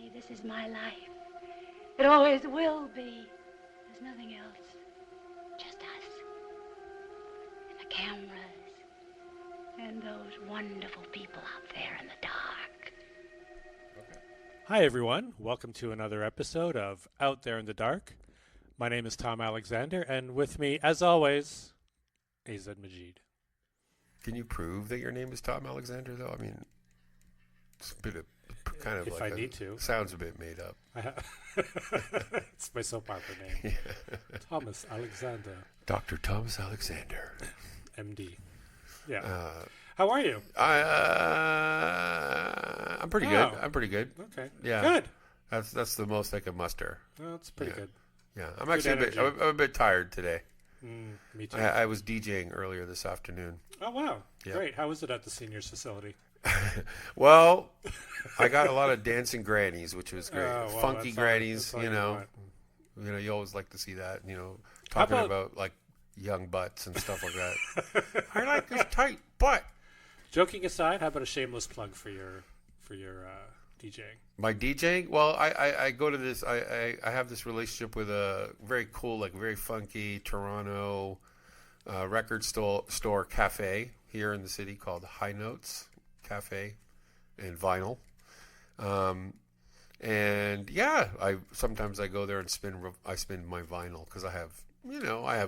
See, this is my life. It always will be. There's nothing else. Just us. And the cameras. And those wonderful people out there in the dark. Hi, everyone. Welcome to another episode of Out There in the Dark. My name is Tom Alexander, and with me, as always, Azed Majid. Can you prove that your name is Tom Alexander, though? I mean, it's a bit of kind of if like I need to. Sounds a bit made up. It's my soap opera name. Yeah. Thomas Alexander. Dr. Thomas Alexander. MD. Yeah. How are you? I'm pretty good. I'm pretty good. Okay. Yeah. Good. That's the most I can muster. Well, that's pretty good. Yeah. I'm actually I'm a bit tired today. Me too. I was DJing earlier this afternoon. Oh, wow. Yeah. Great. How was it at the seniors facility? Well, I got a lot of dancing grannies, which was great. Well, funky grannies, you you always like to see that, talking about like young butts and stuff like that. I like this tight butt. Joking aside, how about a shameless plug for your DJing? My DJing? Well, I go to this. I have this relationship with a very cool, like very funky Toronto record store cafe here in the city called High Notes Cafe and Vinyl. And yeah, sometimes I go there and spin my vinyl because I have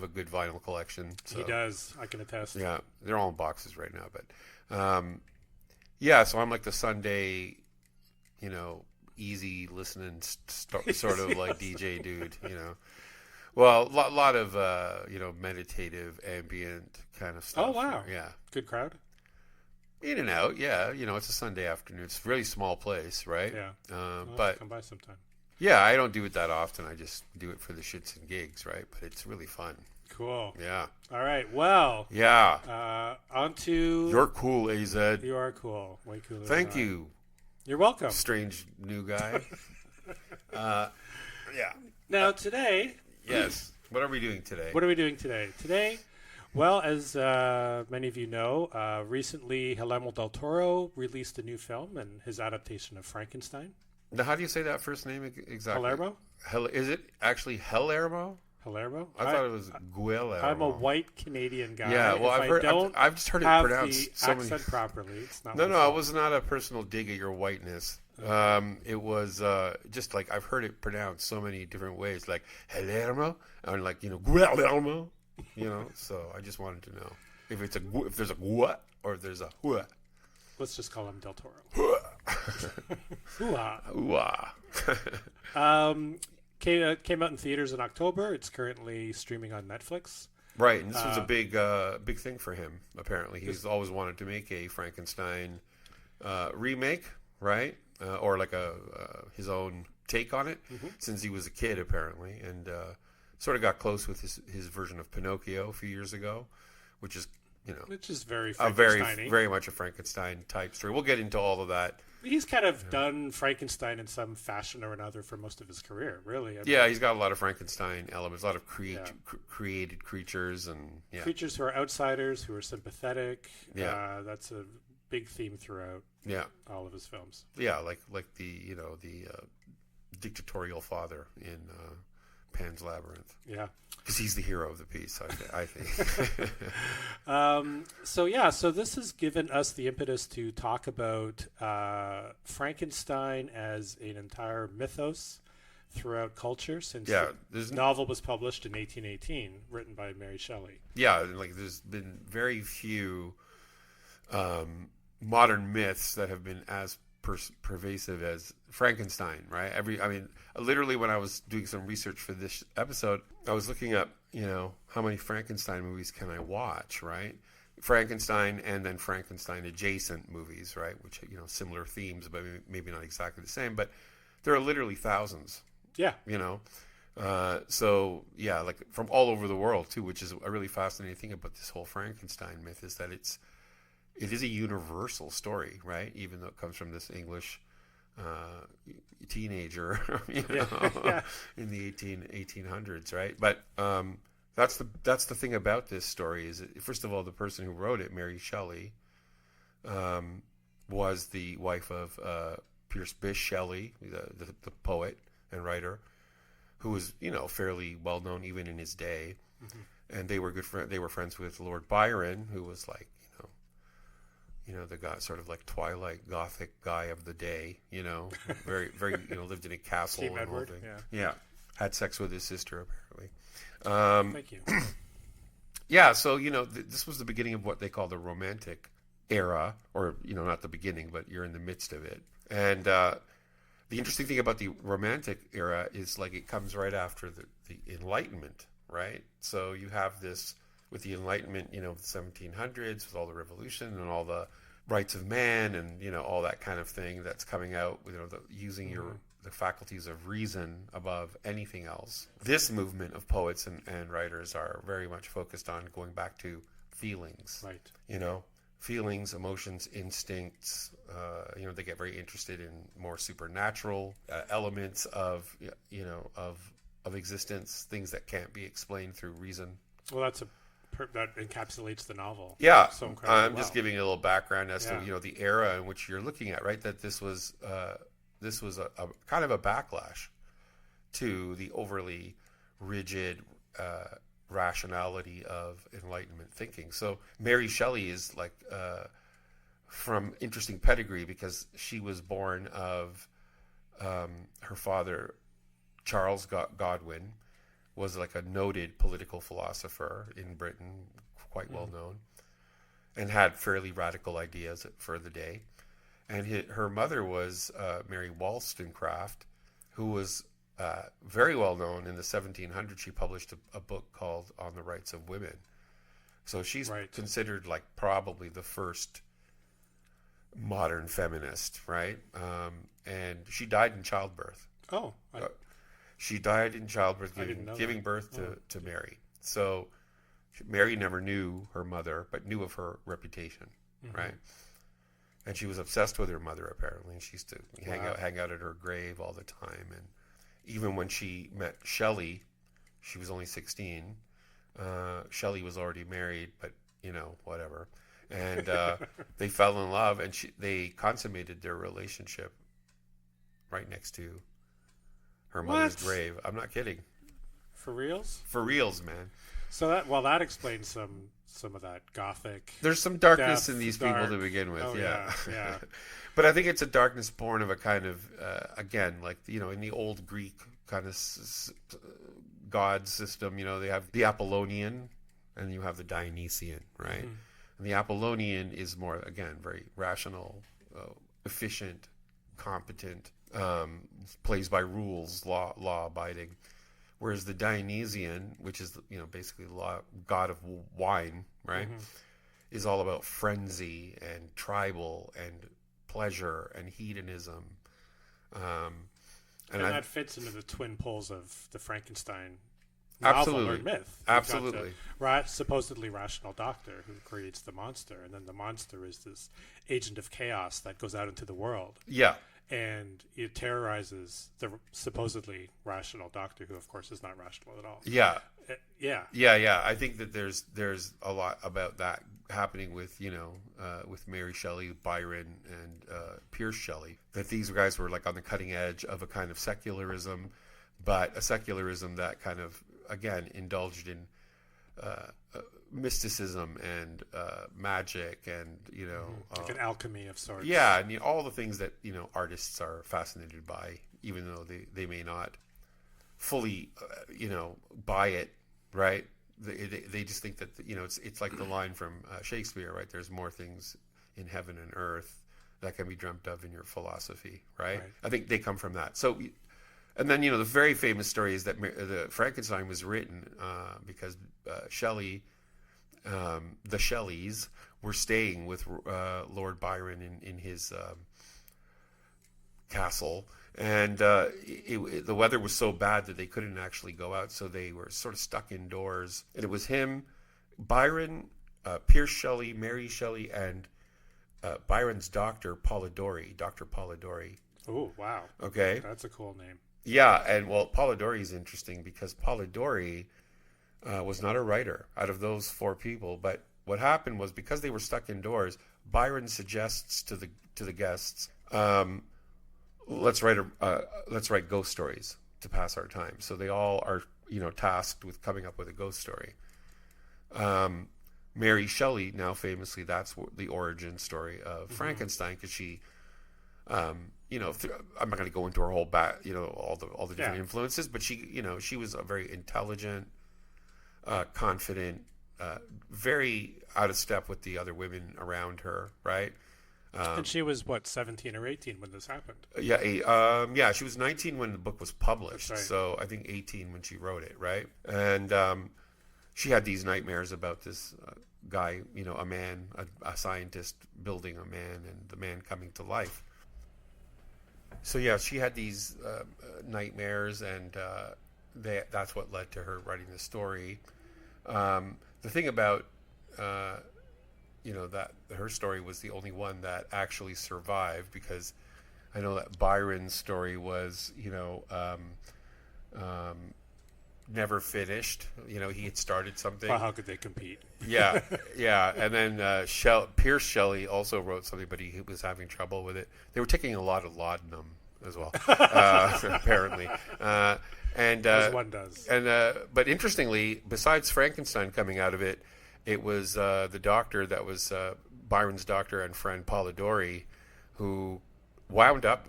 a good vinyl collection. So. He does. I can attest. Yeah, they're all in boxes right now, but so I'm like the Sunday, easy listening sort of like DJ dude, Well, a lot of meditative, ambient kind of stuff. Oh wow, yeah, good crowd. In and out, yeah. It's a Sunday afternoon. It's a really small place, right? Yeah. But come by sometime. Yeah, I don't do it that often. I just do it for the shits and gigs, right? But it's really fun. Cool. Yeah. All right. Well. Yeah. On to. You're cool, AZ. You are cool. Way cooler. Thank you. You're welcome. Strange new guy. Yeah. Now today. Yes. What are we doing today? Today, well, as many of you know, recently Guillermo del Torro released a new film and his adaptation of Frankenstein. Now, how do you say that first name exactly? Guillermo? Is it actually Guillermo? Guillermo? I thought it was Guillermo. I'm a white Canadian guy. Yeah, well, I've just heard it pronounced so many properly. It's not. No, it was not a personal dig at your whiteness. Okay. It was just like I've heard it pronounced so many different ways, like Guillermo, and like Guillermo, So I just wanted to know if there's a gua or if there's a hua. Let's just call him Del Toro. Hua. Came out in theaters in October. It's currently streaming on Netflix. Right, and this was a big thing for him. Apparently, he's always wanted to make a Frankenstein remake, right, or like his own take on it since he was a kid, apparently, and sort of got close with his version of Pinocchio a few years ago, which is very Frankenstein-y. Very much a Frankenstein type story. We'll get into all of that. He's kind of done Frankenstein in some fashion or another for most of his career, really. He's got a lot of Frankenstein elements, a lot of created creatures and creatures who are outsiders, who are sympathetic. Yeah, that's a big theme throughout. All of his films. Yeah, like the the dictatorial father in Pan's Labyrinth. Yeah. Because he's the hero of the piece, I think. So this has given us the impetus to talk about Frankenstein as an entire mythos throughout culture since the novel was published in 1818, written by Mary Shelley. Yeah, like there's been very few modern myths that have been as pervasive as Frankenstein, right? Literally when I was doing some research for this episode, I was looking up, how many Frankenstein movies can I watch, right? Frankenstein and then Frankenstein adjacent movies, right? Which, similar themes, but maybe not exactly the same, but there are literally thousands. Yeah. Like from all over the world too, which is a really fascinating thing about this whole Frankenstein myth is that it is a universal story, right? Even though it comes from this English teenager, in the 1800s, right? But that's the thing about this story is that, first of all, the person who wrote it, Mary Shelley, was the wife of Pierce Bysshe Shelley, the poet and writer, who was, fairly well known even in his day. Mm-hmm. And they were they were friends with Lord Byron, who was like, the guy, sort of like Twilight Gothic guy of the day, very, very, lived in a castle. King and Edward, whole thing. yeah. Had sex with his sister, apparently. Thank you. Yeah, so, this was the beginning of what they call the Romantic era, or, not the beginning, but you're in the midst of it. And the interesting thing about the Romantic era is, like, it comes right after the Enlightenment, right? So you have this, with the Enlightenment, the 1700s, with all the revolution and all the rights of man and, all that kind of thing that's coming out, using the faculties of reason above anything else. This movement of poets and writers are very much focused on going back to feelings. Right. Feelings, emotions, instincts. They get very interested in more supernatural elements of existence, things that can't be explained through reason. Well, that encapsulates the novel. Yeah, so incredibly I'm just giving you a little background as to the era in which you're looking at, right? That this was a kind of a backlash to the overly rigid rationality of Enlightenment thinking. So Mary Shelley is like from interesting pedigree because she was born of her father, Charles Godwin, was like a noted political philosopher in Britain, quite well known, and had fairly radical ideas for the day. And her mother was Mary Wollstonecraft, who was very well known in the 1700s. She published a book called On the Rights of Women. So she's considered like probably the first modern feminist, right? And she died in childbirth. Oh. She died in childbirth, giving birth to Mary. So Mary never knew her mother, but knew of her reputation, right? And she was obsessed with her mother, apparently. She used to hang out at her grave all the time. And even when she met Shelley, she was only 16. Shelley was already married, but, whatever. And they fell in love, and they consummated their relationship right next to her mother's grave. I'm not kidding. For reals? For reals, man. So that explains some of that Gothic. There's some darkness in these people to begin with. Oh, yeah. But I think it's a darkness born of a kind of again, like in the old Greek kind of god system. They have the Apollonian, and you have the Dionysian, right? And the Apollonian is more, again, very rational, efficient, competent. Plays by rules, law abiding, whereas the Dionysian, which is basically the god of wine, right, is all about frenzy and tribal and pleasure and hedonism, and that fits into the twin poles of the Frankenstein novel or myth. Absolutely. Supposedly rational doctor who creates the monster, and then the monster is this agent of chaos that goes out into the world. Yeah. And it terrorizes the supposedly rational doctor, who, of course, is not rational at all. Yeah. Yeah. I think that there's a lot about that happening with, with Mary Shelley, Byron, and Pierce Shelley. That these guys were like on the cutting edge of a kind of secularism, but a secularism that kind of, again, indulged in mysticism and magic and like an alchemy of sorts. Yeah, and all the things that artists are fascinated by, even though they may not fully buy it, right? They just think that it's like the line from Shakespeare, right? There's more things in heaven and earth that can be dreamt of in your philosophy, right? I think they come from that. So. And then, the very famous story is that the Frankenstein was written because Shelley, the Shelleys, were staying with Lord Byron in his castle. And the weather was so bad that they couldn't actually go out, so they were sort of stuck indoors. And it was him, Byron, Pierce Shelley, Mary Shelley, and Byron's doctor, Dr. Polidori. Oh, wow. Okay. That's a cool name. Yeah, and Polidori is interesting because Polidori was not a writer out of those four people. But what happened was, because they were stuck indoors, Byron suggests to the guests, let's write ghost stories to pass our time. So they all are, tasked with coming up with a ghost story. Mary Shelley, now famously, that's the origin story of Frankenstein, because she, I'm not going to go into her whole all the different influences, but she was a very intelligent, confident, very out of step with the other women around her, right? And she was 17 or 18 when this happened? Yeah, she was 19 when the book was published. Right. So I think 18 when she wrote it, right? And she had these nightmares about this guy, a man, a scientist building a man, and the man coming to life. So yeah, she had these nightmares, and that's what led to her writing the story. The thing about that her story was the only one that actually survived, because I know that Byron's story was, never finished. He had started something. Well, how could they compete? Yeah. And then Pierce Shelley also wrote something, but he was having trouble with it. They were taking a lot of laudanum as well, apparently. As one does. But interestingly, besides Frankenstein coming out of it, it was the doctor that was Byron's doctor and friend Polidori, who wound up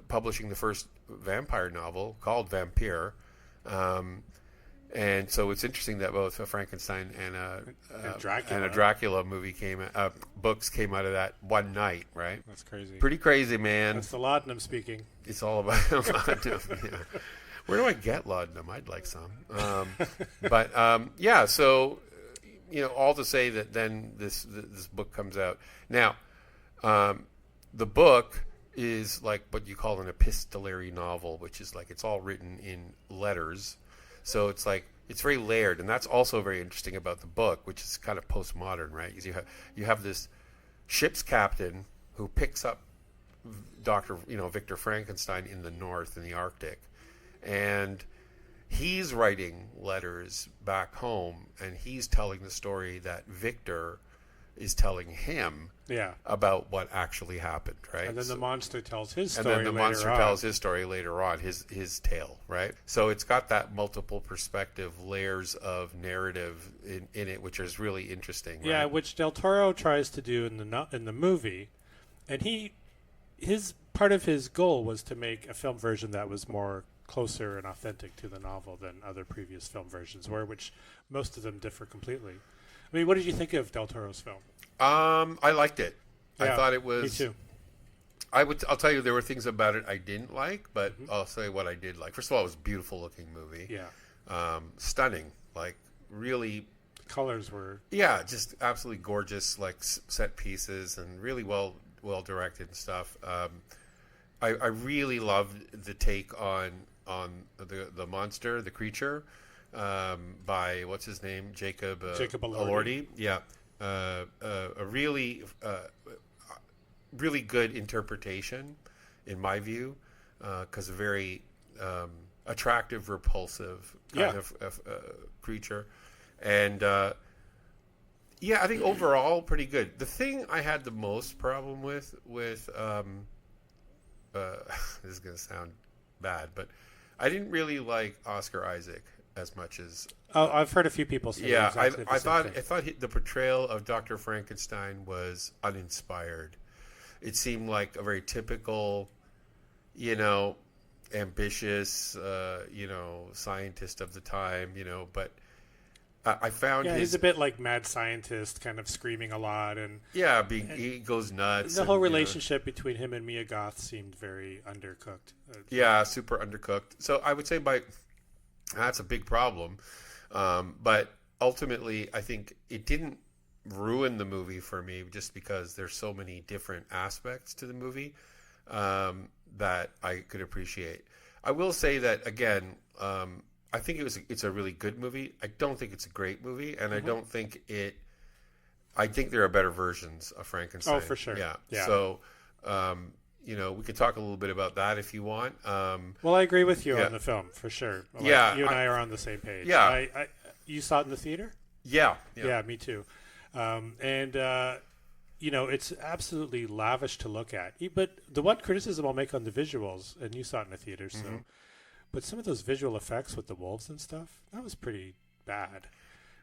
publishing the first vampire novel called Vampire. And so it's interesting that both a Frankenstein and a Dracula movie books came out of that one night, right? That's crazy. Pretty crazy, man. That's the laudanum speaking. It's all about laudanum. Yeah. Where do I get laudanum? I'd like some. So all to say that then this book comes out. Now, the book is like what you call an epistolary novel, which is like it's all written in letters. So it's like it's very layered, and that's also very interesting about the book, which is kind of postmodern, right? Because you have this ship's captain who picks up Victor Frankenstein in the north in the Arctic, and he's writing letters back home, and he's telling the story that Victor is telling him about what actually happened, right? And then the monster tells his story. And then the monster tells his story later on, his tale, right? So it's got that multiple perspective layers of narrative in it, which is really interesting. Yeah, right? Which Del Toro tries to do in the movie, and his part of his goal was to make a film version that was more closer and authentic to the novel than other previous film versions were, which most of them differ completely. I mean, what did you think of Del Toro's film? I liked it. Yeah, I thought it was. Me too. I'll tell you, there were things about it I didn't like, but I'll say what I did like. First of all, it was a beautiful looking movie. Yeah. Stunning. Like, really. The colors were. Yeah, just absolutely gorgeous, like set pieces, and really well directed and stuff. I really loved the take on the monster, the creature, by what's his name, Jacob Elordi. Yeah, a really good interpretation, in my view, because a very attractive, repulsive kind of creature, and I think overall pretty good. The thing I had the most problem with this is going to sound bad, but I didn't really like Oscar Isaac as much as. I've heard a few people say. Yeah, exactly I thought the portrayal of Dr. Frankenstein was uninspired. It seemed like a very typical, ambitious, scientist of the time, but I found he's a bit like mad scientist, kind of screaming a lot, and he goes nuts. The whole relationship between him and Mia Goth seemed very undercooked. Super undercooked. So I would say that's a big problem, but ultimately I think it didn't ruin the movie for me, just because there's so many different aspects to the movie that I could appreciate. I will say that again. I think it's a really good movie. I don't think it's a great movie, and I don't think it. I think there are better versions of Frankenstein. Oh, for sure. Yeah. So, we could talk a little bit about that if you want. Well, I agree with you on the film for sure. Like, you and I are on the same page. Yeah. You saw it in the theater? Yeah. Yeah, me too. And it's absolutely lavish to look at. But the one criticism I'll make on the visuals, and you saw it in the theater, so, but some of those visual effects with the wolves and stuff, that was pretty bad.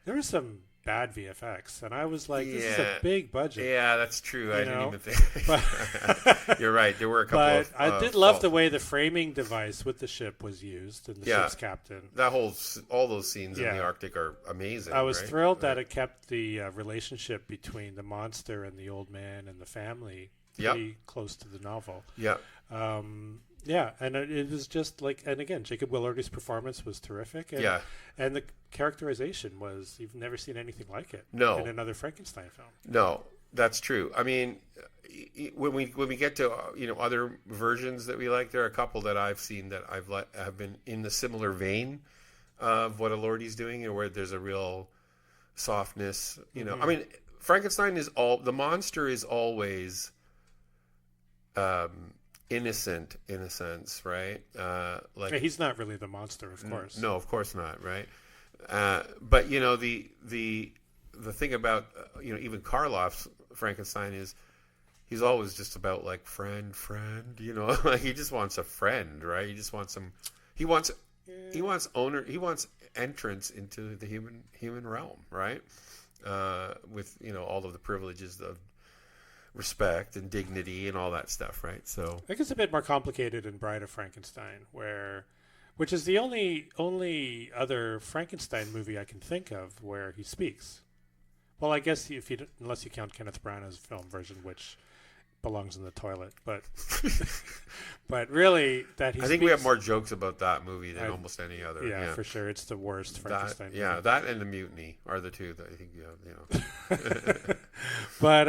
There was some bad VFX, and I was like, "This is a big budget." Yeah, that's true. I didn't even think. But, you're right. There were a couple. But I did love the way the framing device with the ship was used and the ship's captain. All those scenes in the Arctic are amazing. I was thrilled that it kept the relationship between the monster and the old man and the family pretty close to the novel. Yeah. And it was just like, and again, Jacob Willardy's performance was terrific. And, and the characterization was, you've never seen anything like it in another Frankenstein film. No, that's true. I mean, when we get to other versions that we like, there are a couple that I've seen that have been in the similar vein of what Elordi's doing, where there's a real softness. I mean, Frankenstein the monster is always innocent in a sense, right? He's not really the monster, of course. No, of course not, right? But the thing about even Karloff's Frankenstein is he's always just about like friend, like he just wants a friend, right? He just wants some. He wants entrance into the human realm, right? With while of the privileges of respect and dignity and all that stuff, right? So I think it's a bit more complicated in Bride of Frankenstein, which is the only other Frankenstein movie I can think of where he speaks. Well, I guess unless you count Kenneth Branagh's film version, which belongs in the toilet, but but really that he. I think we have more jokes about that movie than almost any other. Yeah, for sure, it's the worst Frankenstein. That and the Mutiny are the two that I think But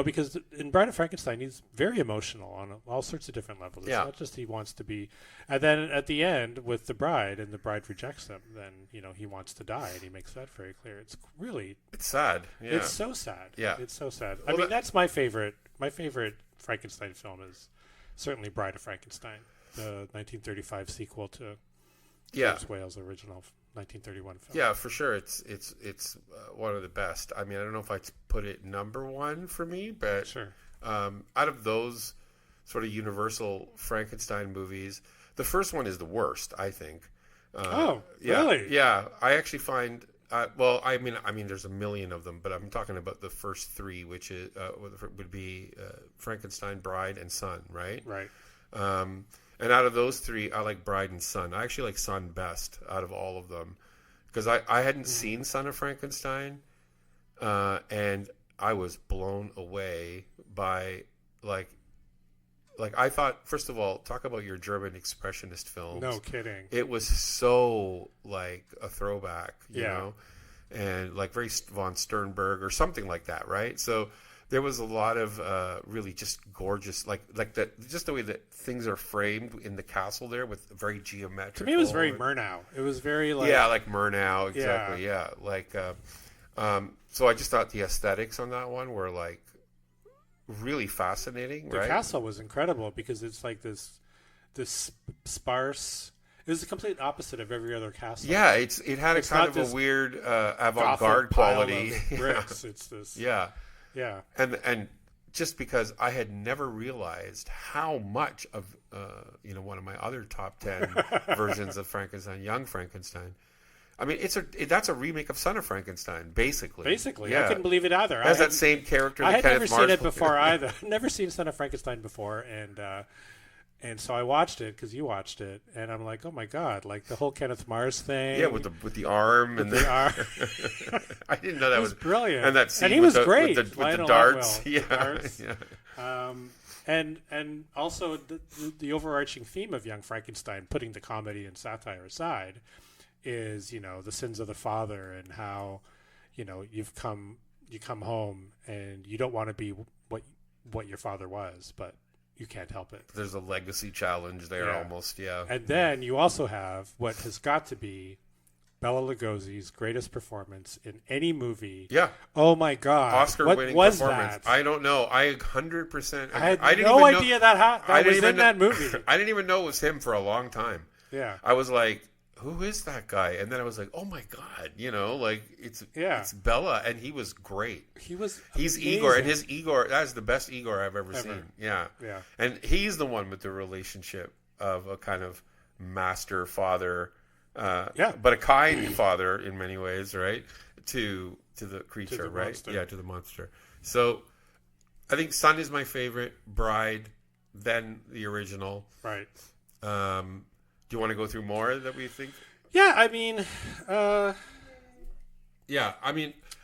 because in Bride of Frankenstein, he's very emotional on all sorts of different levels. It's not just he wants to be, and then at the end with the bride, and the bride rejects him, then he wants to die, and he makes that very clear. It's sad. Yeah. It's so sad. Yeah, it's so sad. Well, that's my favorite. My favorite Frankenstein film is certainly Bride of Frankenstein, the 1935 sequel to James Whale's original 1931 film. Yeah, for sure. It's one of the best. I mean, I don't know if I'd put it number one for me, but sure. Out of those sort of universal Frankenstein movies, the first one is the worst, I think. Really? Yeah, I actually find. I mean, there's a million of them, but I'm talking about the first three, which is would be Frankenstein, Bride, and Son, right? Right. And out of those three, I like Bride and Son. I actually like Son best out of all of them, because I hadn't seen Son of Frankenstein, and I was blown away by like I thought. First of all, talk about your German expressionist films. No kidding. It was so like a throwback, you know, and like very von Sternberg or something like that, right? So. There was a lot of really just gorgeous, like that, just the way that things are framed in the castle there with very geometric. To me, it was very Murnau. It was very like like Murnau, exactly. Yeah, like so I just thought the aesthetics on that one were like really fascinating. The castle was incredible because it's like this sparse. It was the complete opposite of every other castle. Yeah, it had a kind of a weird avant-garde quality. Bricks. It's this. Yeah. Yeah, and just because I had never realized how much of one of my other top 10 versions of Frankenstein, Young Frankenstein. I mean, that's a remake of Son of Frankenstein, basically. I couldn't believe it either. It has that same character. I had never seen it before either. Never seen Son of Frankenstein before, and so I watched it because you watched it, and I'm like, oh my god, like the whole Kenneth Mars thing. Yeah, with the arm and the arm. I didn't know that was brilliant. And that scene, and he was great with the darts. Yeah, darts. Yeah. And also the overarching theme of Young Frankenstein, putting the comedy and satire aside, is the sins of the father and how you come home and you don't want to be what your father was, but you can't help it. There's a legacy challenge there almost, yeah. And then you also have what has got to be Bela Lugosi's greatest performance in any movie. Yeah. Oh my God. Oscar-winning performance. That? I don't know. I 100%. I had no idea that was in that movie. I didn't even know it was him for a long time. Yeah. I was like, who is that guy? And then I was like, oh my God, like it's Bella, and he was great. He's amazing. Igor, and his Igor, that's the best Igor I've ever seen. Yeah. And he's the one with the relationship of a kind of master father, but a kind father in many ways, right? To the creature, to the right? Monster. Yeah, to the monster. So I think Son is my favorite, Bride, then the original. Right. Do you want to go through more that we think? Yeah, I mean,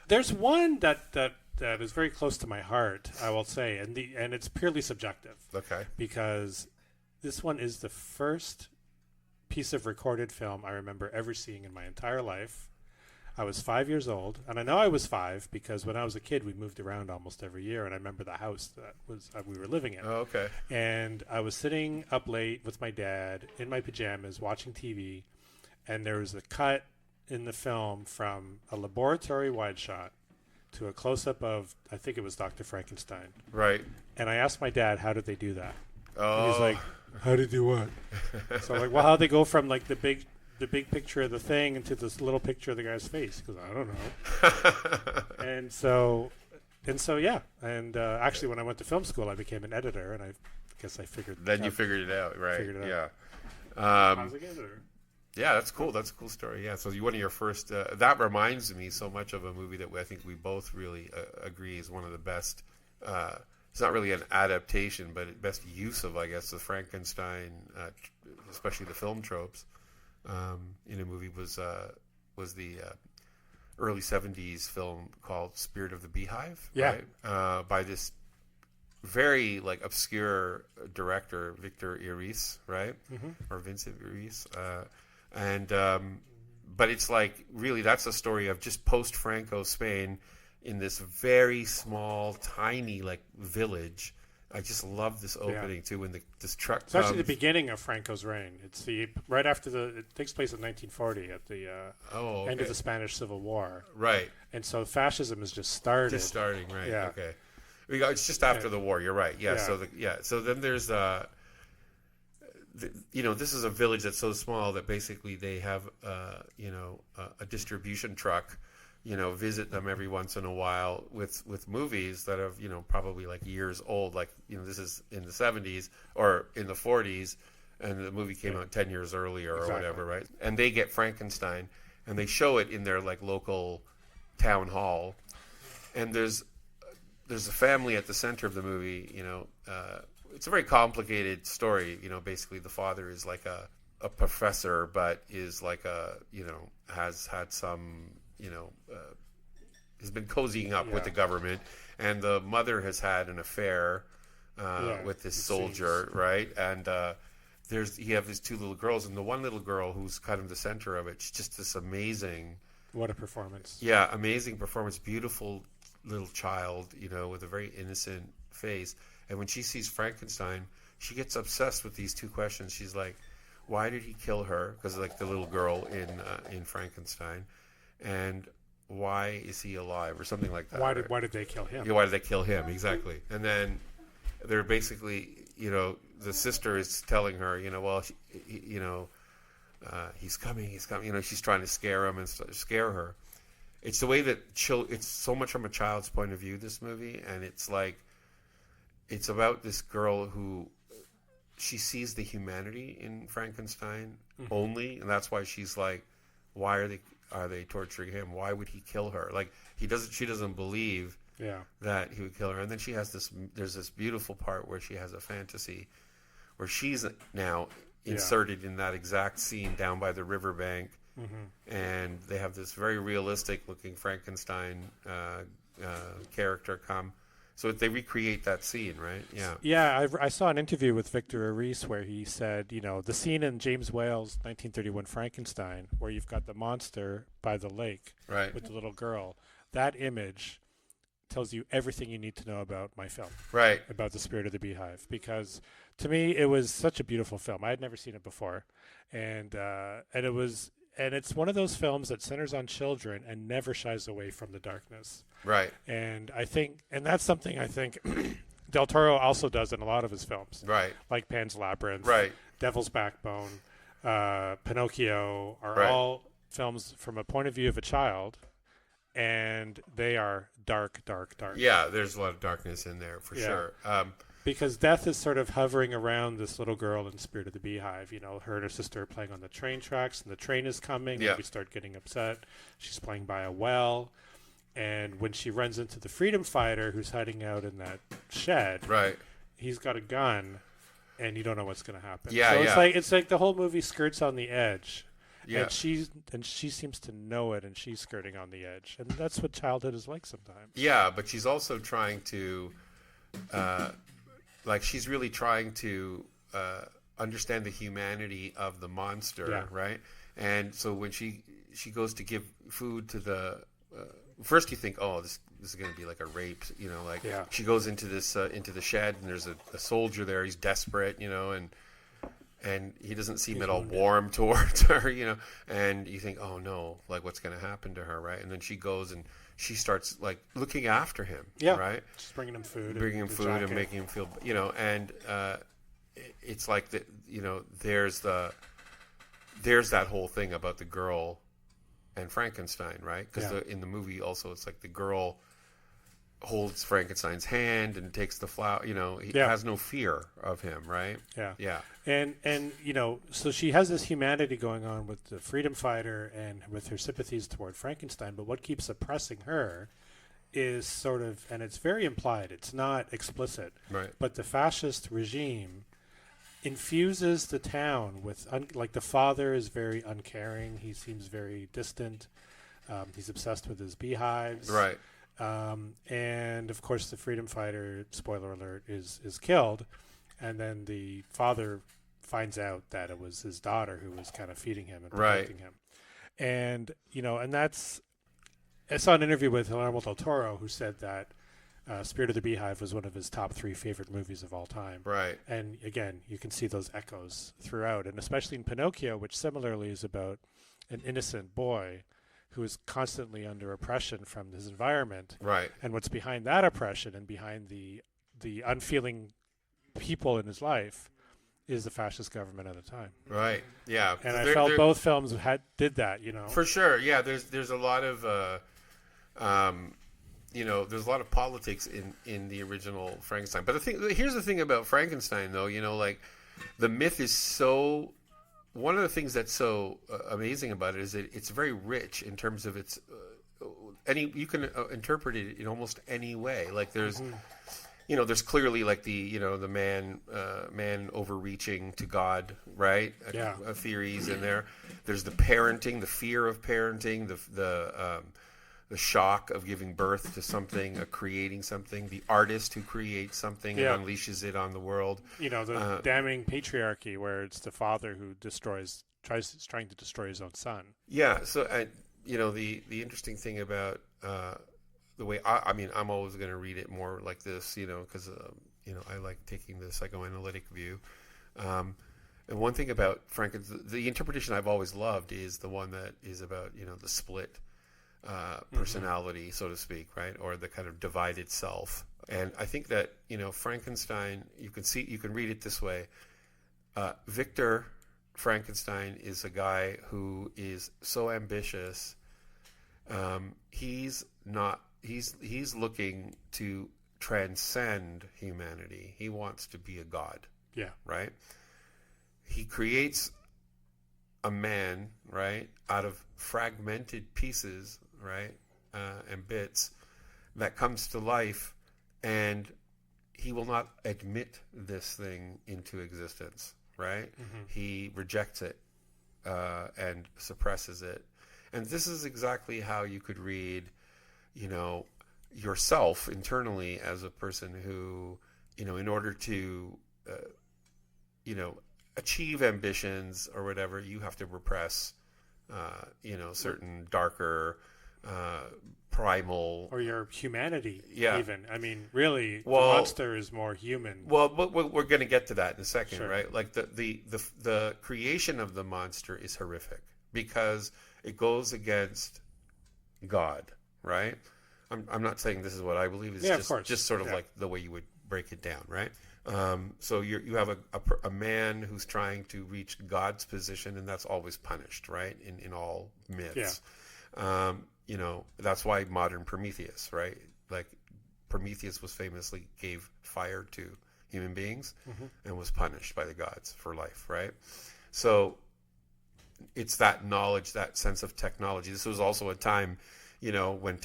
there's one that is very close to my heart, I will say, and it's purely subjective. Okay. Because this one is the first piece of recorded film I remember ever seeing in my entire life. I was 5 years old, and I know I was 5 because when I was a kid, we moved around almost every year, and I remember the house that we were living in. Oh, okay. And I was sitting up late with my dad in my pajamas watching TV, and there was a cut in the film from a laboratory wide shot to a close-up of, I think it was Dr. Frankenstein. Right. And I asked my dad, how did they do that? Oh. And he's like, how did they do what? So I'm like, well, how'd they go from like the big picture of the thing into this little picture of the guy's face? Because I don't know. and so yeah. And actually, when I went to film school, I became an editor, and I guess I figured. Then you figured it out, right? Figured it out. Yeah. I was an editor. Yeah, that's cool. That's a cool story. Yeah. So one of your first. That reminds me so much of a movie that I think we both really agree is one of the best. It's not really an adaptation, but best use of, I guess, the Frankenstein, especially the film tropes. In a movie was the early 70s film called Spirit of the Beehive, right? By this very like obscure director, Victor Iris, right? Mm-hmm. Or Vincent Iris. But it's like, really, that's a story of just post-Franco Spain in this very small, tiny like village. I just love this opening too, when this truck it's comes. Actually the beginning of Franco's reign. It's right after it takes place in 1940 at the end of the Spanish Civil War. Right. And so fascism is just started. Just starting, right? Yeah. Okay. It's just after the war. You're right. Yeah. So then there's this is a village that's so small that basically they have a distribution truck. Visit them every once in a while with movies that have, probably like years old. Like, this is in the 70s or in the 40s, and the movie came out 10 years earlier or whatever, right? And they get Frankenstein, and they show it in their like local town hall. And there's a family at the center of the movie. It's a very complicated story. Basically the father is like a professor, but is like has had some. Has been cozying up with the government, and the mother has had an affair with this soldier, right? And you have these two little girls, and the one little girl who's kind of the center of it, she's just this amazing. What a performance! Yeah, amazing performance, beautiful little child, with a very innocent face. And when she sees Frankenstein, she gets obsessed with these two questions. She's like, "Why did he kill her?" Because like the little girl in Frankenstein. And why is he alive, or something like that? Why did they kill him? Yeah, why did they kill him? Exactly. And then they're basically, the sister is telling her, he's coming. She's trying to scare him and scare her. It's the way that it's so much from a child's point of view, this movie, and it's like it's about this girl who she sees the humanity in Frankenstein only, and that's why she's like, why are they torturing him? Why would he kill her? Like she doesn't believe that he would kill her. And then there's this beautiful part where she has a fantasy where she's now inserted in that exact scene down by the riverbank. Mm-hmm. And they have this very realistic looking Frankenstein character come. So they recreate that scene, right? Yeah. Yeah, I saw an interview with Victor Iris where he said, the scene in James Whale's 1931 Frankenstein where you've got the monster by the lake with the little girl, that image tells you everything you need to know about my film. Right. About the Spirit of the Beehive. Because to me, it was such a beautiful film. I had never seen it before. And it's one of those films that centers on children and never shies away from the darkness. Right. And that's something I think Del Toro also does in a lot of his films. Right. Like Pan's Labyrinth. Right. Devil's Backbone. Pinocchio are all films from a point of view of a child, and they are dark. Yeah, there's a lot of darkness in there for sure. Because death is sort of hovering around this little girl in Spirit of the Beehive. You know, her and her sister are playing on the train tracks, and the train is coming, and we start getting upset. She's playing by a well, and when she runs into the freedom fighter who's hiding out in that shed, he's got a gun, and you don't know what's going to happen. It's like the whole movie skirts on the edge. Yeah. And she seems to know it, and she's skirting on the edge. And that's what childhood is like sometimes. Yeah, but she's also trying to she's really trying to understand the humanity of the monster, right? And so when she goes to give food to the first you think, oh, this is going to be like a rape, you know, like she goes into this into the shed, and there's a soldier there. He's desperate, you know, and he doesn't seem at all warm towards her, you know, and you think, oh no, like what's going to happen to her, right? And then she goes and she starts like looking after him, right? Just bringing him food, and making him feel, you know, and it's like that, you know, there's that whole thing about the girl and Frankenstein, right? Because in the movie also it's like the girl holds Frankenstein's hand and takes the flower, you know, he has no fear of him, right? Yeah. And you know, so she has this humanity going on with the freedom fighter and with her sympathies toward Frankenstein, but what keeps oppressing her is sort of, and it's very implied, it's not explicit, right? But the fascist regime infuses the town with, like the father is very uncaring, he seems very distant, he's obsessed with his beehives, right? And of course the freedom fighter, spoiler alert, is killed, and then the father finds out that it was his daughter who was kind of feeding him and protecting him. And you know, and I saw an interview with Guillermo del Torro, who said that Spirit of the Beehive was one of his top 3 favorite movies of all time. Right. And again, you can see those echoes throughout, and especially in Pinocchio, which similarly is about an innocent boy who is constantly under oppression from his environment. Right. And what's behind that oppression and behind the unfeeling people in his life is the fascist government at the time. Right. Yeah. And I felt both films did that, you know. For sure. Yeah. There's a lot of you know, there's a lot of politics in the original Frankenstein. But here's the thing about Frankenstein, though. You know, like the myth is so. One of the things that's so amazing about it is that it's very rich in terms of its. You can interpret it in almost any way. Like there's. You know, there's clearly like the man overreaching to God, right? Theories in there. There's the parenting, the fear of parenting, the shock of giving birth to something, creating something, the artist who creates something and unleashes it on the world. You know, the damning patriarchy, where it's the father who trying to destroy his own son. Yeah. So, you know, the interesting thing about the way I mean, I'm always going to read it more like this, you know, because you know, I like taking the psychoanalytic view. And one thing about Frankenstein, the interpretation I've always loved is the one that is about, you know, the split personality, so to speak, right? Or the kind of divided self. And I think that, you know, Frankenstein, you can read it this way. Victor Frankenstein is a guy who is so ambitious. He's looking to transcend humanity. He wants to be a god. Yeah. Right? He creates a man, right, out of fragmented pieces, right, and bits that comes to life, and he will not admit this thing into existence, right? He rejects it and suppresses it. And this is exactly how you could read, you know, yourself internally as a person who, you know, in order to, you know, achieve ambitions or whatever, you have to repress, you know, certain darker, primal, or your humanity. Yeah. Even. I mean, really, the monster is more human. Well, but we're going to get to that in a second, right? Like the creation of the monster is horrific because it goes against God, right? I'm not saying this is what I believe. It's just sort of like the way you would break it down, right? So you have a man who's trying to reach God's position, and that's always punished, right? In all myths. Yeah. That's why modern Prometheus, right? Like Prometheus was famously gave fire to human beings and was punished by the gods for life, right? So it's that knowledge, that sense of technology. This was also a time, when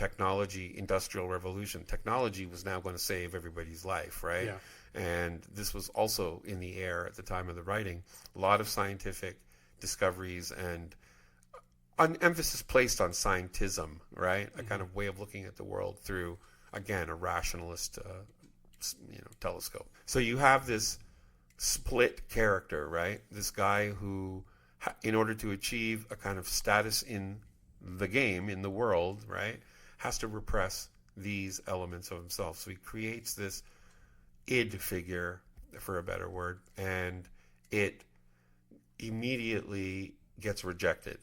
industrial revolution, technology was now going to save everybody's life, right? Yeah. And this was also in the air at the time of the writing. A lot of scientific discoveries and an emphasis placed on scientism, right? A kind of way of looking at the world through, again, a rationalist, telescope. So you have this split character, right? This guy who, in order to achieve a kind of status in the game, in the world, right, has to repress these elements of himself. So he creates this id figure, for a better word, and it immediately gets rejected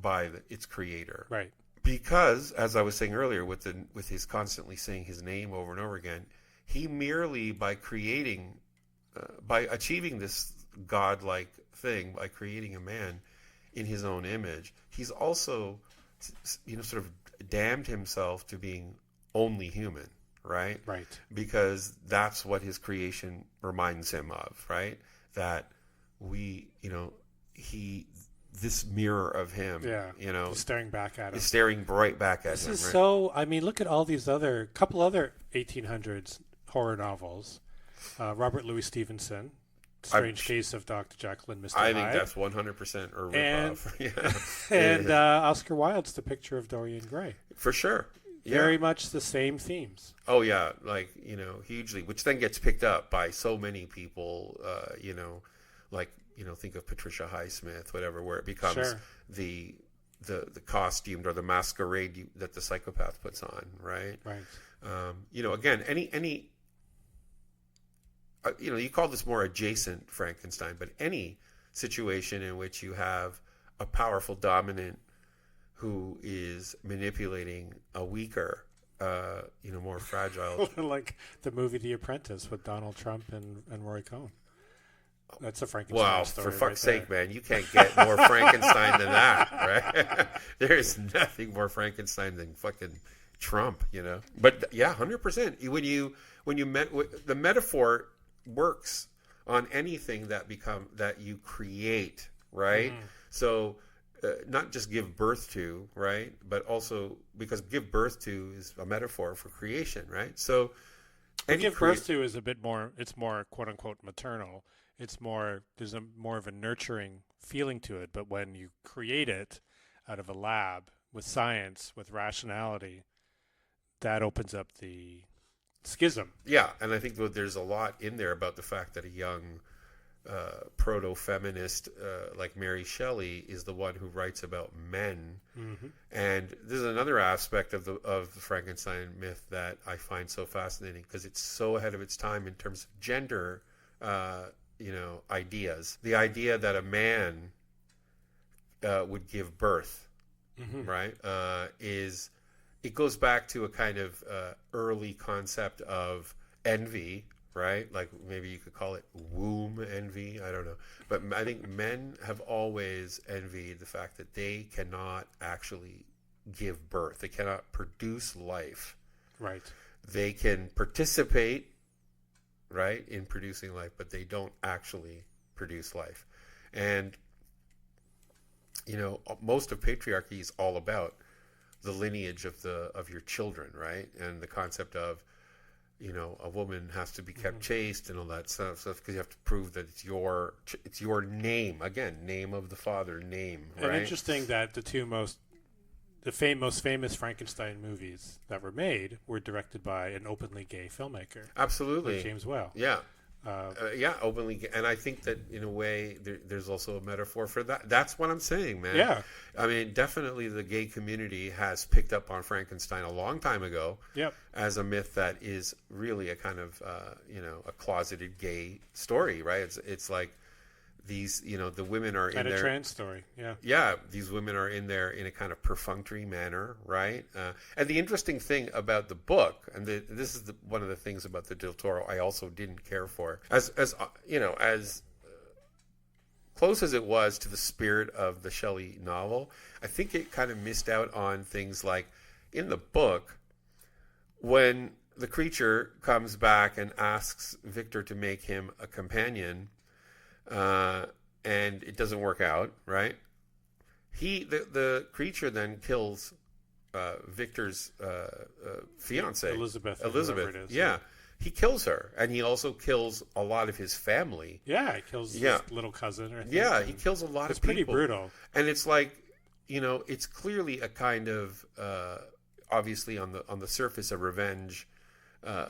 by its creator. Right. Because, as I was saying earlier, with his constantly saying his name over and over again, he merely, by achieving this godlike thing, by creating a man in his own image, he's also, sort of damned himself to being only human, right? Right. Because that's what his creation reminds him of, right? That this mirror of him, he's staring back at him. Is staring right back at him. This is so, look at all these couple other 1800s horror novels. Robert Louis Stevenson, Strange Case of Dr. Jekyll and Mr. Hyde. I think that's 100% a rip-off. And Oscar Wilde's The Picture of Dorian Gray. For sure. Yeah. Very much the same themes. Oh, yeah. Hugely. Which then gets picked up by so many people, think of Patricia Highsmith, whatever, where it becomes the costume or the masquerade that the psychopath puts on, right? Right. Again, any you call this more adjacent Frankenstein, but any situation in which you have a powerful dominant who is manipulating a weaker, more fragile. Like the movie The Apprentice with Donald Trump and Roy Cohn. That's a Frankenstein story. Wow, for fuck's sake, man, you can't get more Frankenstein than that, right? There is nothing more Frankenstein than fucking Trump, But yeah, 100%. The metaphor works on anything that you create, right? So not just give birth to, right? But also because give birth to is a metaphor for creation, right? So give birth to is a bit more. It's more quote unquote maternal. It's more. There's more of a nurturing feeling to it. But when you create it out of a lab with science, with rationality, that opens up the schism. Yeah, and I think there's a lot in there about the fact that a young proto-feminist like Mary Shelley is the one who writes about men. And this is another aspect of the Frankenstein myth that I find so fascinating because it's so ahead of its time in terms of gender ideas. The idea that a man would give birth, right, it goes back to a kind of early concept of envy, right? Like maybe you could call it womb envy. I don't know. But I think men have always envied the fact that they cannot actually give birth. They cannot produce life. Right. They can participate, right, in producing life, but they don't actually produce life. And, most of patriarchy is all about the lineage of your children, right? And the concept of, a woman has to be kept chaste and all that stuff because you have to prove that it's your name. Again, name of the father, name, right? And interesting that the most famous Frankenstein movies that were made were directed by an openly gay filmmaker. Absolutely. Like James Whale. Yeah. Openly gay. And I think that in a way there's also a metaphor for that. That's what I'm saying, man. Yeah. I mean, definitely the gay community has picked up on Frankenstein a long time ago. Yep. As a myth that is really a kind of, a closeted gay story, right? It's like these, the women are in and there. A trans story, yeah. Yeah, these women are in there in a kind of perfunctory manner, right? And the interesting thing about the book, and this is one of the things about the Del Toro I also didn't care for, as close as it was to the spirit of the Shelley novel, I think it kind of missed out on things like, in the book, when the creature comes back and asks Victor to make him a companion, and it doesn't work out, right? The creature then kills Victor's fiance, Elizabeth. Elizabeth, It is. yeah. He kills her, and he also kills a lot of his family. Yeah, he kills his little cousin. Or yeah, he kills a lot of people. It's pretty brutal. And it's like, it's clearly a kind of, obviously on the surface, a revenge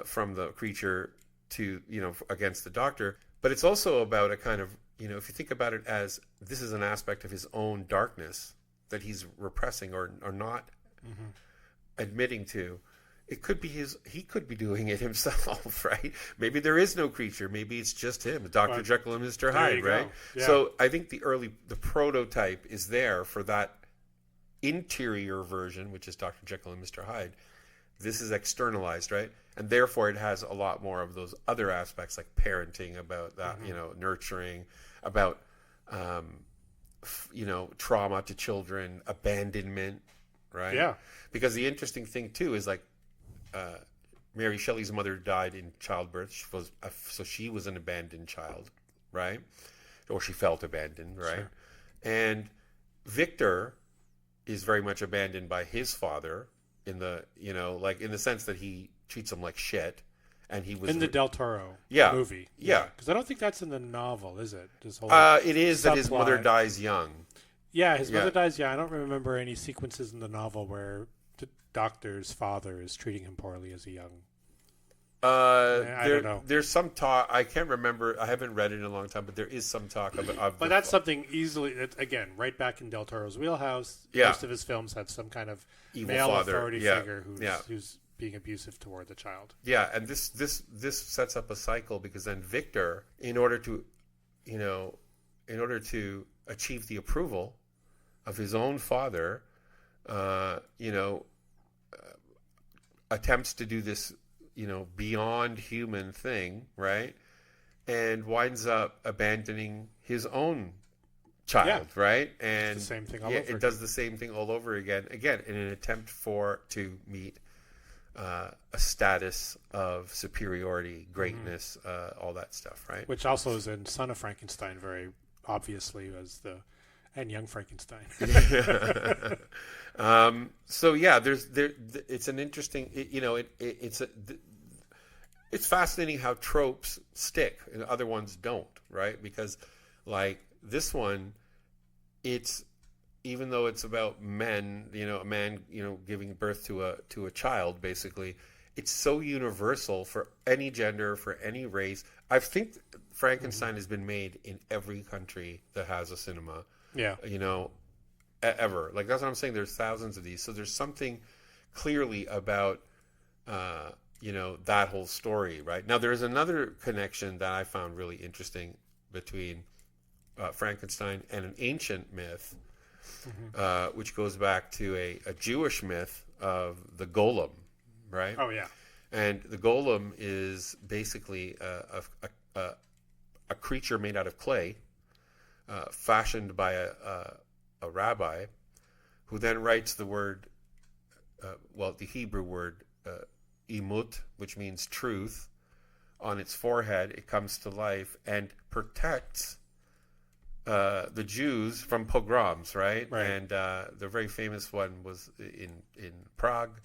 from the creature to, against the Doctor. But it's also about a kind of, if you think about it as this is an aspect of his own darkness that he's repressing or not admitting to. It could be he could be doing it himself, right? Maybe there is no creature. Maybe it's just him, Dr. Jekyll and Mr. Hyde, right? Yeah. So I think the prototype is there for that interior version, which is Dr. Jekyll and Mr. Hyde. This is externalized, right? And therefore it has a lot more of those other aspects like parenting, about that, nurturing, about, trauma to children, abandonment, right? Yeah. Because the interesting thing too is like, Mary Shelley's mother died in childbirth. So she was an abandoned child, right? Or she felt abandoned, right? Sure. And Victor is very much abandoned by his father in the, in the sense that he treats him like shit. And he was in the Del Toro movie. Yeah. Because I don't think that's in the novel, is it? This whole it is that his mother dies young. Yeah, his mother dies young. I don't remember any sequences in the novel where the Doctor's father is treating him poorly as a young. I don't know. There's some talk. I can't remember. I haven't read it in a long time, but there is some talk about. But that's something easily. Again, right back in Del Toro's wheelhouse. Yeah. Most of his films have some kind of evil male father authority figure who's being abusive toward the child. Yeah, and this sets up a cycle because then Victor, in order to achieve the approval of his own father, attempts to do this, beyond human thing, right? And winds up abandoning his own child, right? And it's the same thing all over again. It does the same thing all over again in an attempt to meet a status of superiority, greatness, all that stuff, right? Which also is in Son of Frankenstein very obviously and Young Frankenstein. So yeah, it's an interesting, it's fascinating how tropes stick and other ones don't, right? Because like this one, even though it's about men, a man, giving birth to a child, basically, it's so universal for any gender, for any race. I think Frankenstein has been made in every country that has a cinema. Yeah. Ever. Like, that's what I'm saying. There's thousands of these. So there's something clearly about, that whole story, right? Now, there's another connection that I found really interesting between Frankenstein and an ancient myth, which goes back to a Jewish myth of the golem, right? Oh, yeah. And the golem is basically a creature made out of clay, fashioned by a rabbi, who then writes the word, the Hebrew word imut, which means truth, on its forehead. It comes to life and protects the Jews from pogroms, right? And the very famous one was in Prague.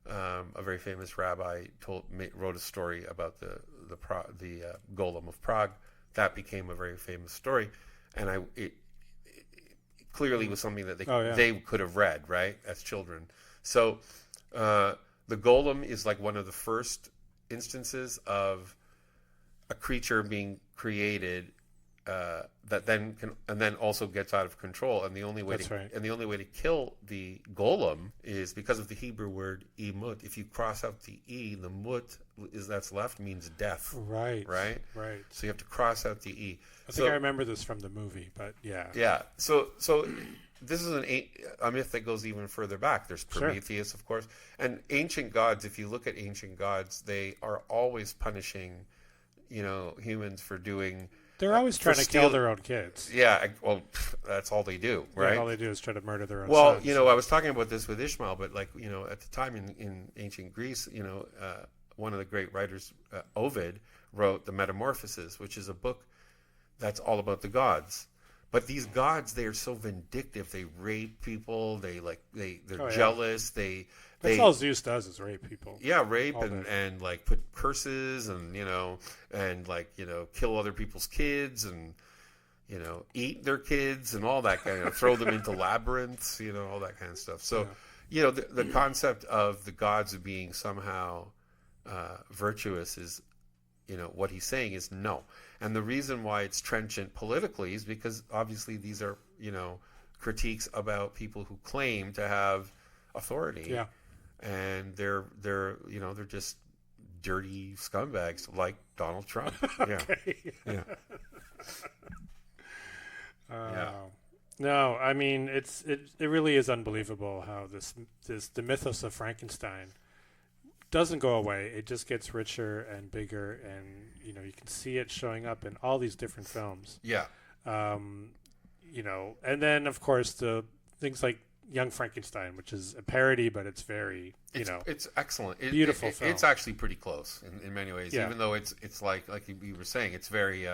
A very famous rabbi wrote a story about the golem of Prague. That became a very famous story, and it clearly was something that they could have read, right, as children. So the golem is like one of the first instances of a creature being created that then can, and then also gets out of control. And the only way to kill the golem is because of the Hebrew word imut. If you cross out the e, the mut that's left means death. Right. So you have to cross out the e. I think I remember this from the movie, but yeah. Yeah. So this is a myth that goes even further back. There's Prometheus, of course, and ancient gods. If you look at ancient gods, they are always punishing, humans for doing. They're always trying to kill their own kids. Yeah, well, that's all they do, right? Yeah, all they do is try to murder their own sons. Well, I was talking about this with Ishmael, but at the time in ancient Greece, one of the great writers, Ovid, wrote The Metamorphoses, which is a book that's all about the gods. But these gods, they are so vindictive. They rape people. They're jealous. That's all Zeus does is rape people. Yeah, rape and like put curses and kill other people's kids and eat their kids and all that kind of throw them into labyrinths, all that kind of stuff. So, the concept of the gods being somehow virtuous is, what he's saying is no. And the reason why it's trenchant politically is because obviously these are, critiques about people who claim to have authority. Yeah. And they're just dirty scumbags like Donald Trump. Yeah. Yeah. No, I mean it really is unbelievable how the mythos of Frankenstein doesn't go away. It just gets richer and bigger, and you can see it showing up in all these different films. Yeah. And then of course the things like Young Frankenstein, which is a parody, but it's very, it's excellent. Beautiful film. It's actually pretty close in many ways, even though it's like you were saying, it's very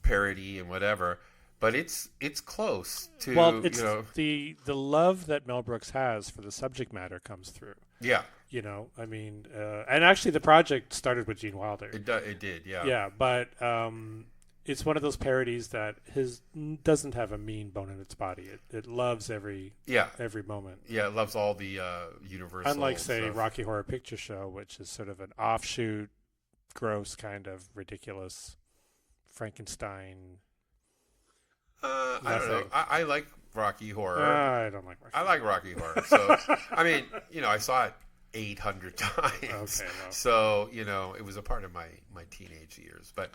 parody and whatever, but it's close to. Well, it's the love that Mel Brooks has for the subject matter comes through. Yeah. And actually the project started with Gene Wilder. It did, yeah. Yeah, but it's one of those parodies that doesn't have a mean bone in its body. It loves every moment. Yeah, it loves all the universal. Unlike, say, stuff. Rocky Horror Picture Show, which is sort of an offshoot, gross kind of ridiculous Frankenstein. I don't know. I like Rocky Horror. I don't like Rocky. I like Rocky Horror. So I mean, I saw it 800 times. Okay, well. So it was a part of my teenage years, but.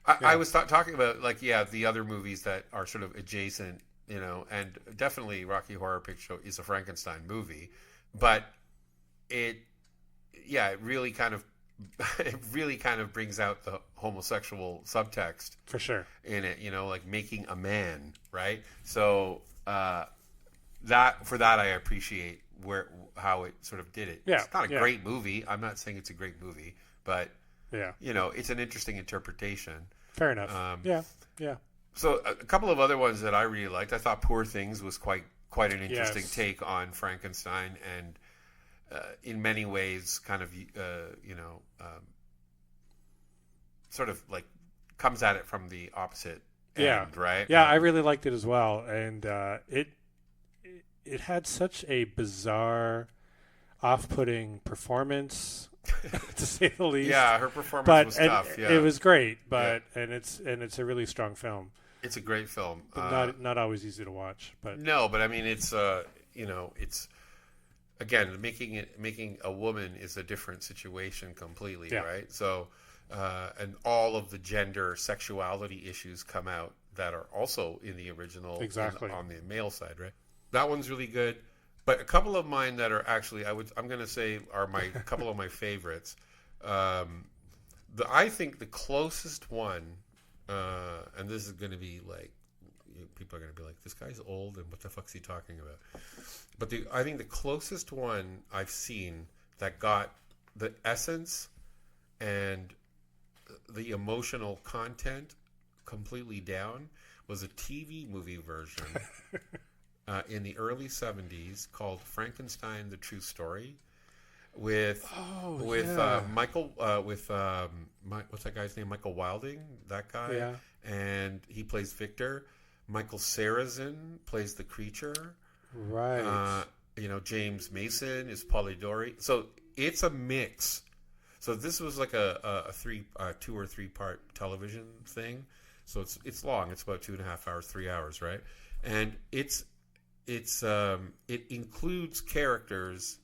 I was talking about the other movies that are sort of adjacent, and definitely Rocky Horror Picture Show is a Frankenstein movie, but it really kind of brings out the homosexual subtext for sure in it, like making a man, right? So that I appreciate how it sort of did it. Yeah, it's not a great movie. I'm not saying it's a great movie, but it's an interesting interpretation. Fair enough. Yeah. So a couple of other ones that I really liked. I thought Poor Things was quite an interesting take on Frankenstein, and in many ways, kind of sort of like comes at it from the opposite end, right? Yeah, I really liked it as well, and it had such a bizarre, off-putting performance. To say the least. Yeah, her performance was tough. Yeah. It was great, and it's a really strong film. It's a great film, but not always easy to watch. But no, but I mean, it's it's again making a woman is a different situation completely, right? So, and all of the gender sexuality issues come out that are also in the original, exactly on the male side, right? That one's really good. But a couple of mine that are actually, I'm going to say are my couple of my favorites. I think the closest one, and this is going to be like, people are going to be like, this guy's old and what the fuck's he talking about? But I think the closest one I've seen that got the essence and the emotional content completely down was a TV movie version. In the early 70s, called Frankenstein: The True Story, with Michael what's that guy's name? Michael Wilding, that guy, and he plays Victor. Michael Sarrazin plays the creature, right? James Mason is Polidori. So it's a mix. So this was like a 2 or 3 part television thing So it's long. It's about 2.5 hours, 3 hours, right? And it includes characters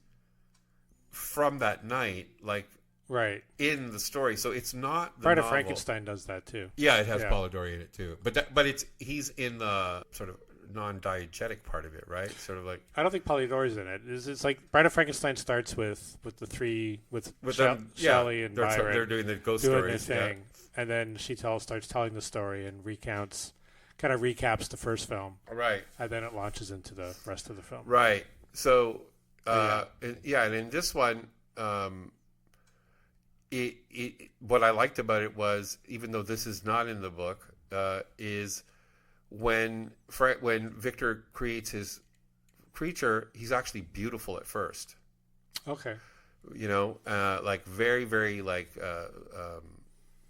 from that night, like right in the story. So it's not the Bride of novel. Frankenstein does that too. Yeah, it has Polidori in it too. But he's in the sort of non-diegetic part of it, right? Sort of like, I don't think Polidori's in it. It's like Bride of Frankenstein starts with the three with Shelly and Byron. They're doing the ghost doing stories, their thing, and then she starts telling the story and recaps the first film, right? And then it launches into the rest of the film, right? So, and in this one, what I liked about it was, even though this is not in the book, is when Victor creates his creature, he's actually beautiful at first. Okay. Like very, very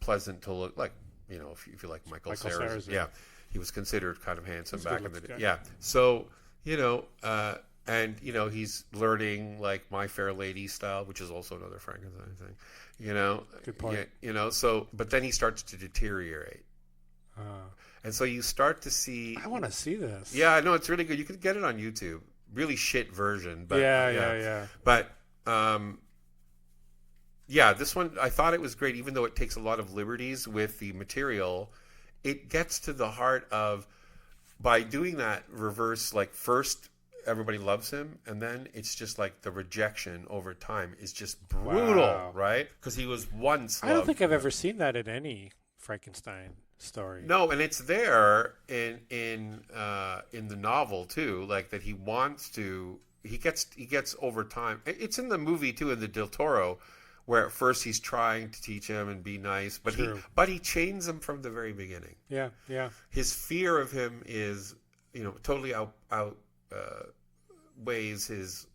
pleasant to look, like, if you like Michael Cera. Yeah. He was considered kind of handsome back in the day. Yeah. So, and he's learning like My Fair Lady style, which is also another Frankenstein thing. Good point. So, but then he starts to deteriorate. And so you start to see. I want to see this. Yeah, no, it's really good. You can get it on YouTube. Really shit version, but yeah. But this one, I thought it was great, even though it takes a lot of liberties with the material. It gets to the heart of, by doing that reverse, like first everybody loves him, and then it's just like the rejection over time is just brutal, right? Because he was once loved. I don't think I've ever seen that in any Frankenstein story. No, and it's there in the novel too, like that he wants to. He gets over time. It's in the movie too, in the Del Toro, where at first he's trying to teach him and be nice, but he chains him from the very beginning. Yeah. His fear of him is, totally outweighs his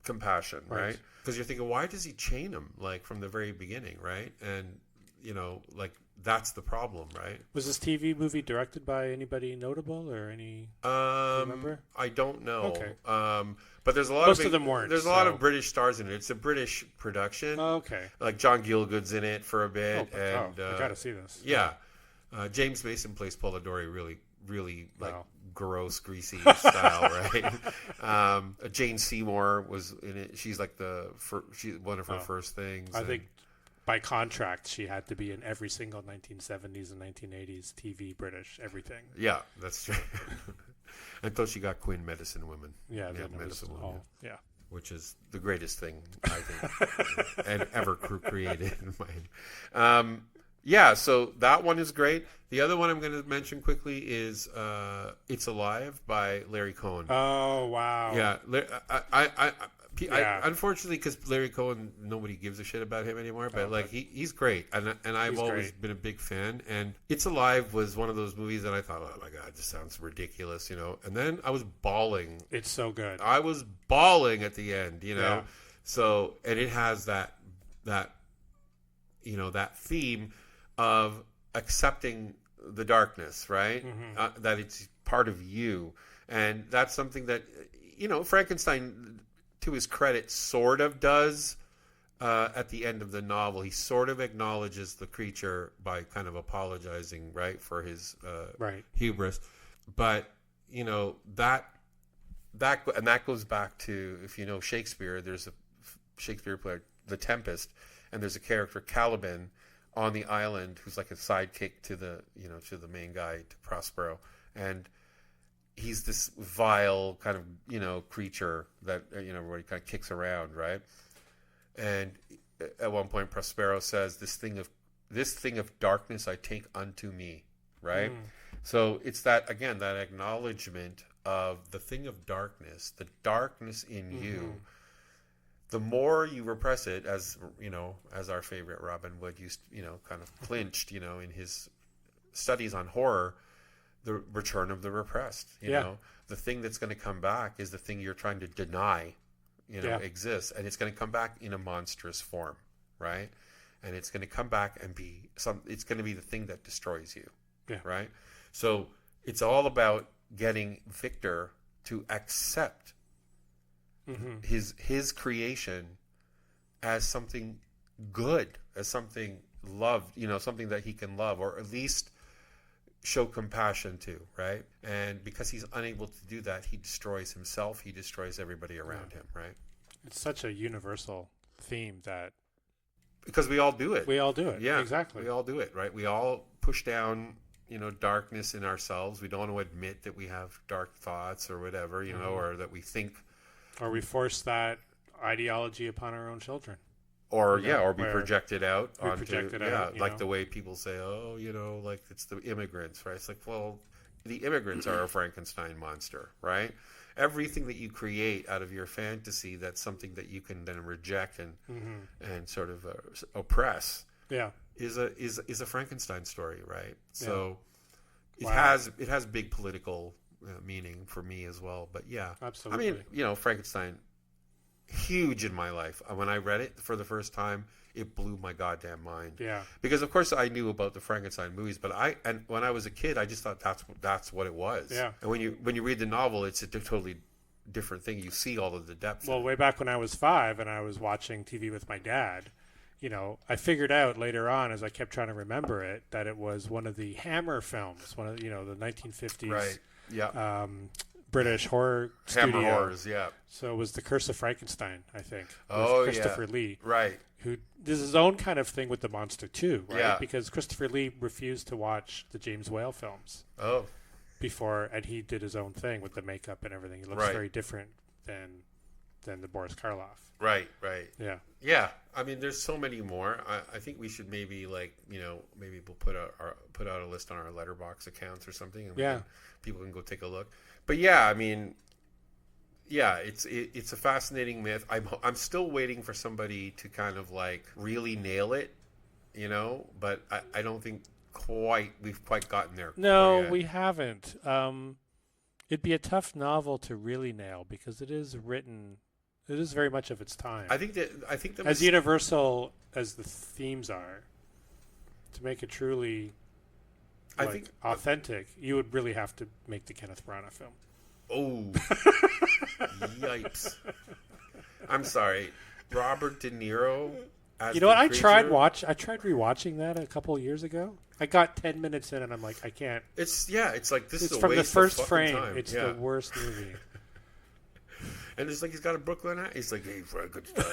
compassion, right? Because you're thinking, why does he chain him like from the very beginning, right? And like that's the problem, right? Was this TV movie directed by anybody notable or any? Remember? I don't know. Okay. But there's a lot Most of them weren't. There's a lot of British stars in it. It's a British production. Oh, okay. Like John Gielgud's in it for a bit, I gotta see this. Yeah. James Mason plays Polidori really like gross, greasy style, right? Jane Seymour was in it. She's like she's one of her first things. I think by contract she had to be in every single 1970s and 1980s TV British everything. Yeah, that's true. Until she got Queen Medicine Woman. Yeah, Medicine Woman. Yeah. Which is the greatest thing I think and ever created in mind. So that one is great. The other one I'm going to mention quickly is It's Alive by Larry Cohen. Oh, wow. Yeah. Unfortunately, because Larry Cohen, nobody gives a shit about him anymore. But he's great, and I've always been a big fan. And It's Alive was one of those movies that I thought, oh my god, this sounds ridiculous, And then I was bawling. It's so good. I was bawling at the end, Yeah. So, and it has that theme of accepting the darkness, right? Mm-hmm. That it's part of you, and that's something that Frankenstein, to his credit, sort of does at the end of the novel. He sort of acknowledges the creature by kind of apologizing, right, for his hubris. But that goes back to, if you know Shakespeare, there's a Shakespeare play, The Tempest, and there's a character Caliban on the island who's like a sidekick to the main guy, to Prospero, and he's this vile kind of creature that everybody kind of kicks around, right? And at one point Prospero says, this thing of darkness I take unto me, right? So it's that acknowledgement of the thing of darkness, the darkness in you. The more you repress it, as our favorite Robin Wood used, kind of clinched, in his studies on horror, the return of the repressed. You know, the thing that's going to come back is the thing you're trying to deny, exists, and it's going to come back in a monstrous form, right? And it's going to come back and be it's going to be the thing that destroys you, right? So it's all about getting Victor to accept his creation as something good, as something loved, something that he can love, or at least show compassion to, right? And because he's unable to do that, he destroys himself. He destroys everybody around him, right? It's such a universal theme that... Because we all do it. We all do it. Yeah, exactly. We all do it, right? We all push down, darkness in ourselves. We don't want to admit that we have dark thoughts or whatever, or that we think... Or we force that ideology upon our own children. Or or be projected out onto out, like the way people say, like it's the immigrants, right? It's like, well, the immigrants are a Frankenstein monster, right? Everything that you create out of your fantasy, that's something that you can then reject and sort of oppress. Yeah, is a Frankenstein story, right? So it has big political meaning for me as well. But yeah, absolutely. I mean, Frankenstein. Huge in my life. When I read it for the first time, it blew my goddamn mind. Yeah. Because of course I knew about the Frankenstein movies, but when I was a kid, I just thought that's what it was. Yeah. And when you read the novel, it's a totally different thing. You see all of the depth. Well, way back when I was 5 and I was watching TV with my dad, I figured out later on as I kept trying to remember it that it was one of the Hammer films, one of the 1950s. Right. Yeah. British horror Hammer studio. horrors, yeah. So it was The Curse of Frankenstein, I think. Oh, Christopher Lee. Right. Who does his own kind of thing with the monster too, right? Yeah. Because Christopher Lee refused to watch the James Whale films. Oh. Before, and he did his own thing with the makeup and everything. He looks very different than the Boris Karloff. Right. Yeah. Yeah. I mean, there's so many more. I think we should maybe maybe we'll put out a list on our Letterboxd accounts or something, and people can go take a look. But yeah, I mean, it's a fascinating myth. I'm still waiting for somebody to kind of like really nail it, But I don't think we've quite gotten there. No, we haven't. It'd be a tough novel to really nail because it is written. It is very much of its time. I think that as universal as the themes are, to make it truly. I think authentic, you would really have to make the Kenneth Branagh film. Oh, yipes! I'm sorry, Robert De Niro. You know what? I tried rewatching that a couple of years ago. I got 10 minutes in, and I'm like, I can't. It's like this is a from waste the first of frame. Time. It's the worst movie. And it's like he's got a Brooklyn accent. He's like, hey, Frankenstein,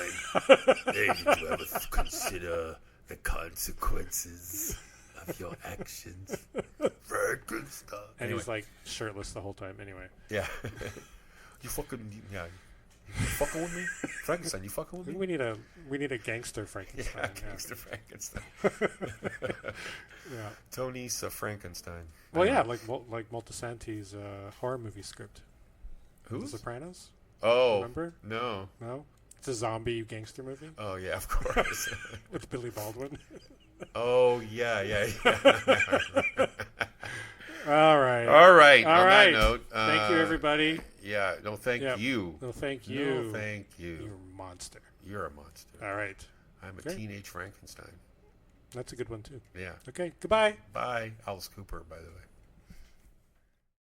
hey, did you ever consider the consequences of your actions? Frankenstein. And he's like shirtless the whole time anyway. Yeah. You fucking with me? Frankenstein, you fucking with me? We need a gangster Frankenstein. Yeah, gangster Frankenstein. Yeah. Tony's Frankenstein. Well, yeah, like Moltisanti's horror movie script. Who's? The Sopranos. Oh. Remember? No. It's a zombie gangster movie. Oh, yeah, of course. With Billy Baldwin. Oh, yeah. All right. On that note. Thank you, everybody. Yeah. No, thank you. No, thank you. No, thank you. You're a monster. You're a monster. All right. I'm a teenage Frankenstein. That's a good one, too. Yeah. Okay. Goodbye. Bye. Alice Cooper, by the way.